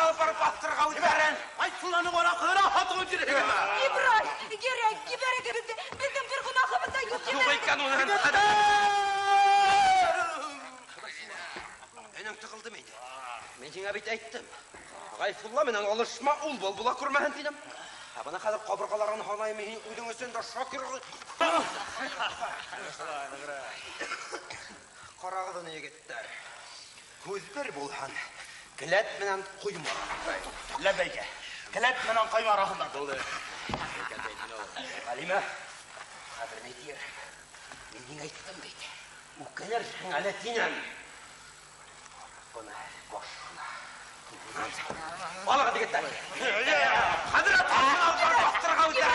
алып барып баттырға өтәрін. Айтсыланы қора қыра атығы жүрегі. Ибрай, керек, киберекімізді, біздің бір құнақымызда Жоқ екен онын. Әнің тұқылды мейді. Мен жеңа бейт айттым. Ғайфулла менен алышма ұл бол бұла көрмәген дейдім. Абына қазір қабырғаларын халай мейін үйдің өсенді шакир ғы. Қарағыды не кеттер. Көздер болған. Кілет менен құйма. Ләбәйге. Кілет менен құйма рахымдар. Ғалима, қазір не дейір? Мен ең айттым дейді. Өккенер әлетінен. Бұны бошына. Балаға дегеттер. Қазір атқасына бақтырға өтер.